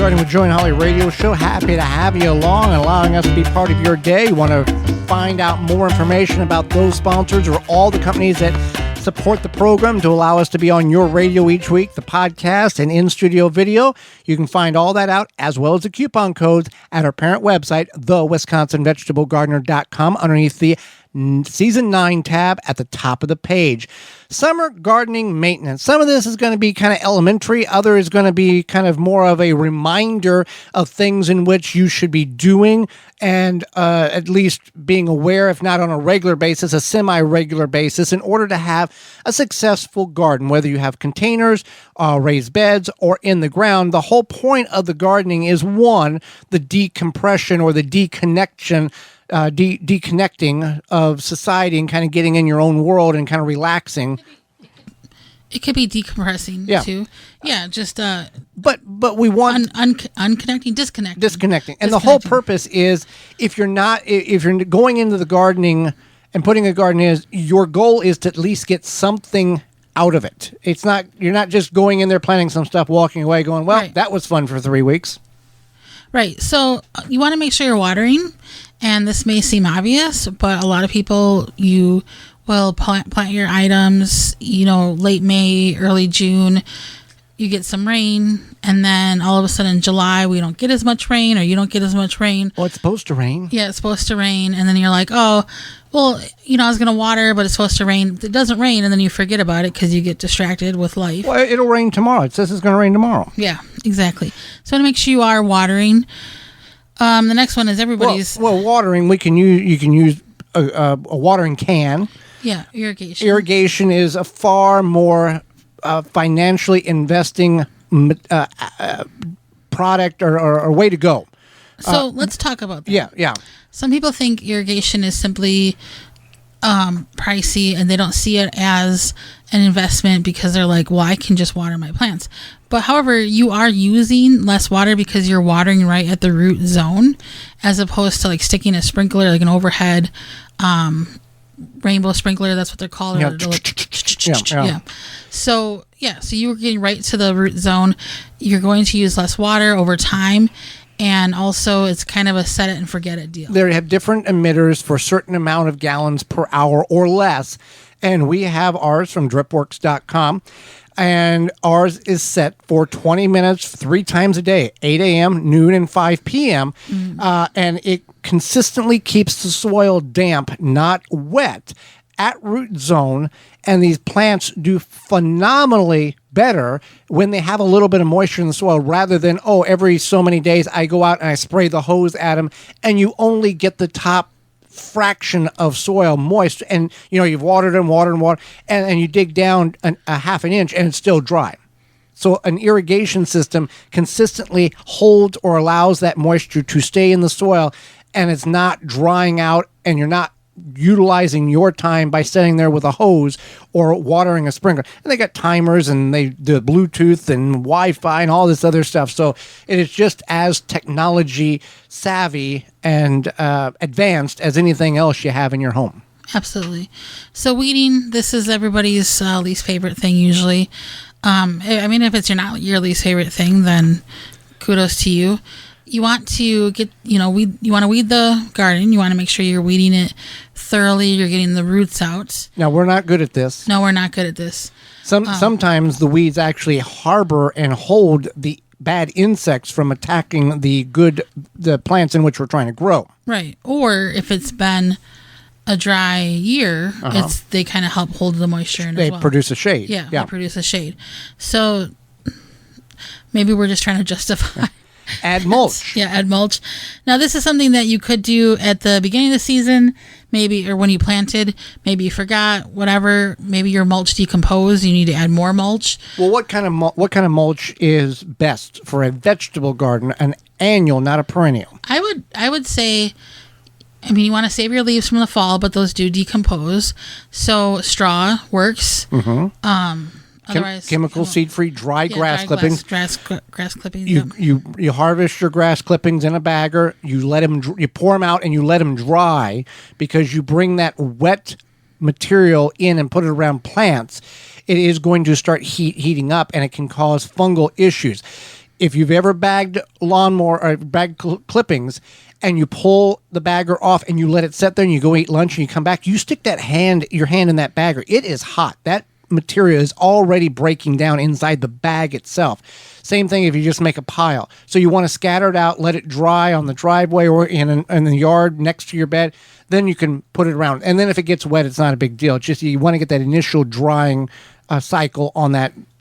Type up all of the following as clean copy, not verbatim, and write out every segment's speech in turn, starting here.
Gardening with Joe and Holly radio show. Happy to have you along and allowing us to be part of your day. You want to find out more information about those sponsors or all the companies that support the program to allow us to be on your radio each week, the podcast and in-studio video. You can find all that out as well as the coupon codes at our parent website, thewisconsinvegetablegardener.com, underneath the Season 9 tab at the top of the page. Summer gardening maintenance. Some of this is going to be kind of elementary. Other is going to be kind of more of a reminder of things in which you should be doing and at least being aware, if not on a regular basis, a semi-regular basis, in order to have a successful garden, whether you have containers, raised beds, or in the ground. The whole point of the gardening is, one, the decompression or the deconnecting of society and kind of getting in your own world and kind of relaxing. It could be decompressing too. Yeah, just but we want disconnecting. And the whole purpose is if you're going into the gardening and putting a garden in, your goal is to at least get something out of it. You're not just going in there planting some stuff, walking away going, well, That was fun for 3 weeks. Right. So you want to make sure you're watering. And this may seem obvious, but a lot of people, you will plant your items, late May, early June. You get some rain, and then all of a sudden in July, we don't get as much rain, or you don't get as much rain. Well, it's supposed to rain. Yeah, it's supposed to rain. And then you're like, oh, well, I was going to water, but it's supposed to rain. It doesn't rain, and then you forget about it because you get distracted with life. Well, it'll rain tomorrow. It says it's going to rain tomorrow. Yeah, exactly. So to make sure you are watering. The next one is everybody's. Well, watering. You can use a watering can. Yeah, irrigation. Irrigation is a far more financially investing product or way to go. So let's talk about that. Yeah. Some people think irrigation is simply pricey, and they don't see it as an investment because they're like, well, I can just water my plants. But however, you are using less water because you're watering right at the root zone, as opposed to like sticking a sprinkler, like an overhead rainbow sprinkler. That's what they're called. Yeah. So you're getting right to the root zone. You're going to use less water over time. And also, it's kind of a set it and forget it deal. They have different emitters for a certain amount of gallons per hour or less. And we have ours from dripworks.com. And ours is set for 20 minutes, 3 times a day, 8 a.m., noon, and 5 p.m. And it consistently keeps the soil damp, not wet, at root zone. And these plants do phenomenally better when they have a little bit of moisture in the soil, rather than, every so many days I go out and I spray the hose at them, and you only get the top fraction of soil moist, and you've watered and you dig down a half an inch and it's still dry. So an irrigation system consistently holds or allows that moisture to stay in the soil, and it's not drying out, and you're not utilizing your time by sitting there with a hose or watering a sprinkler. And they got timers, and they do Bluetooth and Wi-Fi and all this other stuff. So it is just as technology savvy and advanced as anything else you have in your home. Absolutely. So weeding, this is everybody's least favorite thing usually. If it's not your least favorite thing, then kudos to you. You want to get, you want to weed the garden. You want to make sure you're weeding it thoroughly. You're getting the roots out. Now, we're not good at this. No, we're not good at this. Sometimes the weeds actually harbor and hold the bad insects from attacking the plants in which we're trying to grow. Right. Or if it's been a dry year, they kind of help hold the moisture in as well. They produce a shade. Yeah, they produce a shade. So maybe we're just trying to justify. Add mulch. Add mulch. Now, this is something that you could do at the beginning of the season, maybe, or when you planted. Maybe you forgot, whatever. Maybe your mulch decomposed. You need to add more mulch. Well, what kind of mulch is best for a vegetable garden? An annual, not a perennial. I would say, you want to save your leaves from the fall, but those do decompose. So straw works. Mm-hmm. Otherwise, chemical seed-free dry grass clippings. Grass clippings. You harvest your grass clippings in a bagger. You pour them out and you let them dry, because you bring that wet material in and put it around plants. It is going to start heating up, and it can cause fungal issues. if you've ever bagged lawnmower or bagged clippings and you pull the bagger off and you let it sit there and you go eat lunch and you come back, you stick your hand in that bagger. It is hot. That material is already breaking down inside the bag itself. Same thing if you just make a pile. So you want to scatter it out, let it dry on the driveway or in the yard next to your bed. Then you can put it around. And then if it gets wet, it's not a big deal. It's just you want to get that initial drying cycle on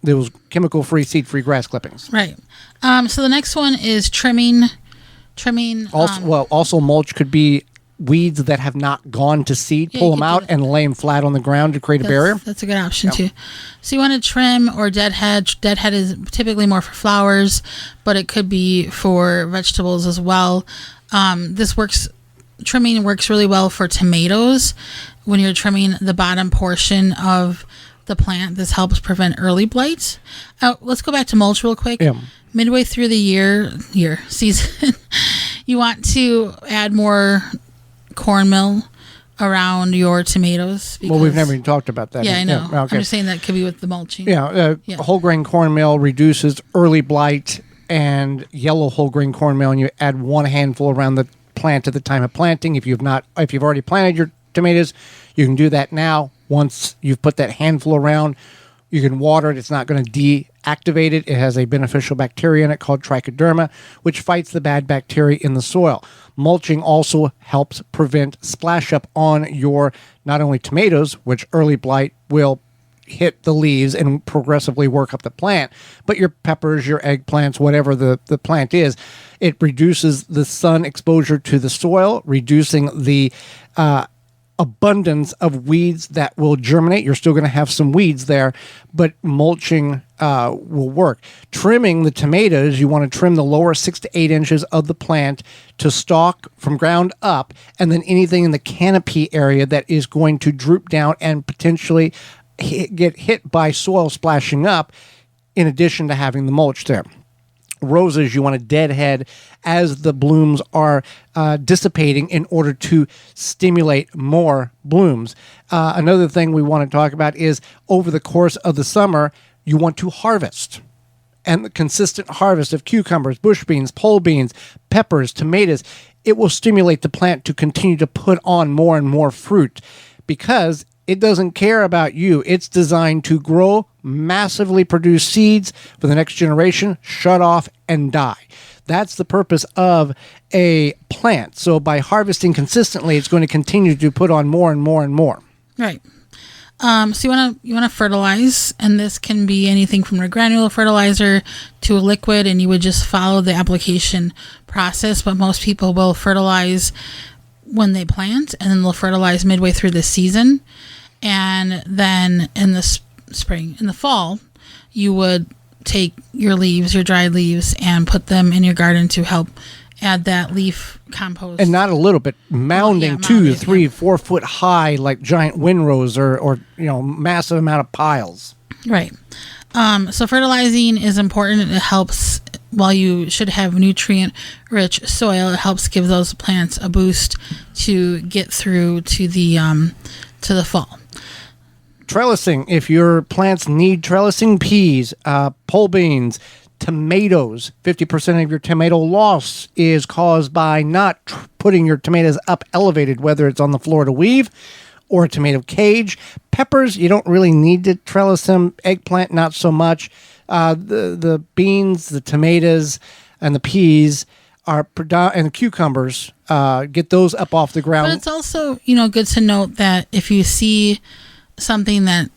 those chemical-free, seed-free grass clippings. Right. So the next one is trimming. Also mulch could be weeds that have not gone to seed. Pull them out and lay them flat on the ground to create a barrier. That's a good option too. So you want to trim or deadhead. Deadhead is typically more for flowers, but it could be for vegetables as well. Trimming works really well for tomatoes. When you're trimming the bottom portion of the plant, this helps prevent early blight. Let's go back to mulch real quick. Yeah. Midway through the season, you want to add more cornmeal around your tomatoes. Well, we've never even talked about that. Yeah, I know. Yeah, okay. I'm just saying that could be with the mulching. Whole grain cornmeal reduces early blight, and yellow whole grain cornmeal, and you add one handful around the plant at the time of planting. If you've already planted your tomatoes, you can do that now. Once you've put that handful around, you can water it. It's not going to deactivate it. It has a beneficial bacteria in it called trichoderma, which fights the bad bacteria in the soil. Mulching also helps prevent splash up on your not only tomatoes, which early blight will hit the leaves and progressively work up the plant, but your peppers, your eggplants, whatever the plant is, it reduces the sun exposure to the soil, reducing the abundance of weeds that will germinate. You're still going to have some weeds there, but mulching will work. Trimming the tomatoes, you want to trim the lower 6 to 8 inches of the plant to stalk from ground up, and then anything in the canopy area that is going to droop down and potentially get hit by soil splashing up, in addition to having the mulch there. Roses, you want to deadhead as the blooms are dissipating in order to stimulate more blooms. Another thing we want to talk about is over the course of the summer, you want to harvest. And the consistent harvest of cucumbers, bush beans, pole beans, peppers, tomatoes, it will stimulate the plant to continue to put on more and more fruit, because it doesn't care about you. It's designed to grow, massively produce seeds for the next generation, shut off, and die. That's the purpose of a plant. So by harvesting consistently, it's going to continue to put on more and more and more. Right. So you want to fertilize, and this can be anything from a granular fertilizer to a liquid, and you would just follow the application process. But most people will fertilize when they plant, and then they'll fertilize midway through the season. And then in the spring, in the fall, you would take your dried leaves, and put them in your garden to help add that leaf compost. And not a little bit, mounding 2, 3, 4 foot high, like giant windrows or massive amount of piles. Right. So fertilizing is important. It helps. While you should have nutrient-rich soil, it helps give those plants a boost to get through to the fall. Trellising. If your plants need trellising, peas, pole beans, tomatoes, 50% of your tomato loss is caused by not putting your tomatoes up elevated, whether it's on the floor to weave or a tomato cage. Peppers, you don't really need to trellis them. Eggplant, not so much. The beans, the tomatoes, and the peas and the cucumbers, get those up off the ground. But it's also, good to note that if you see something that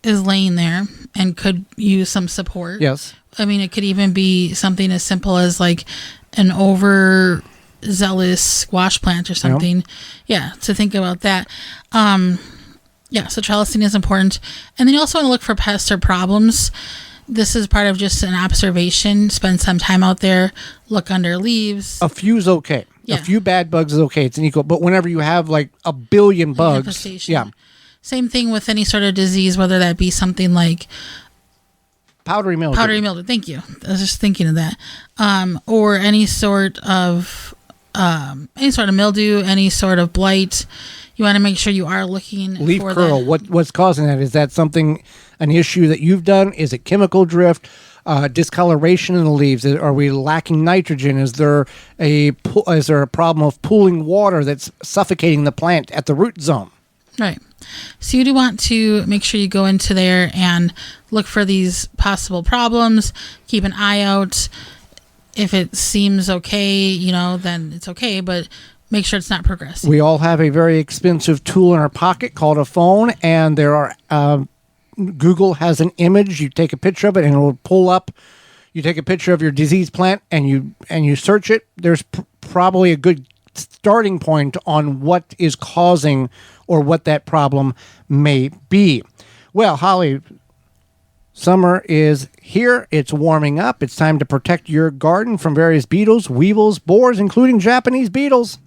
is laying there and could use some support. Yes. I mean, it could even be something as simple as like an overzealous squash plant or something. Yeah, to think about that. So trellising is important. And then you also want to look for pests or problems. This is part of just an observation. Spend some time out there, look under leaves. A few's okay. Yeah. A few bad bugs is okay. It's an equal. But whenever you have like a billion bugs, yeah. Same thing with any sort of disease, whether that be something like powdery mildew. Powdery mildew. Thank you. I was just thinking of that. Or any sort of mildew, any sort of blight. You want to make sure you are looking leaf for curl. What's causing that? Is that an issue that you've done? Is it chemical drift? discoloration in the leaves? Are we lacking nitrogen? Is there a problem of pooling water that's suffocating the plant at the root zone? Right. So you do want to make sure you go into there and look for these possible problems. Keep an eye out. If it seems okay, then it's okay, but make sure it's not progressing. We all have a very expensive tool in our pocket called a phone, and there are Google has an image. You take a picture of it, and it will pull up. You take a picture of your diseased plant, and you search it. There's probably a good starting point on what is causing or what that problem may be. Well, Holly, summer is here. It's warming up. It's time to protect your garden from various beetles, weevils, borers, including Japanese beetles.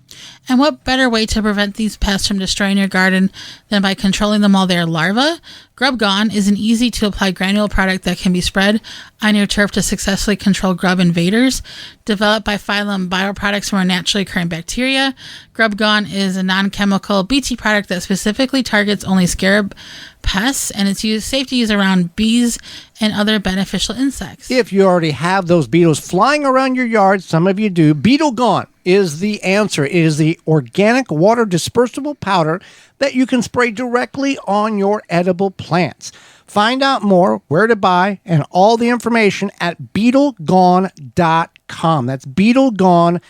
And what better way to prevent these pests from destroying your garden than by controlling them while they are larvae? Grub Gone is an easy-to-apply granule product that can be spread on your turf to successfully control grub invaders. Developed by Phylum Bioproducts from our naturally occurring bacteria, Grub Gone is a non-chemical BT product that specifically targets only scarab pests, and it's safe to use around bees and other beneficial insects. If you already have those beetles flying around your yard, some of you do, Beetle Gone is the answer. It is the organic water dispersible powder that you can spray directly on your edible plants. Find out more, where to buy, and all the information at BeetleGone.com. That's BeetleGone.com.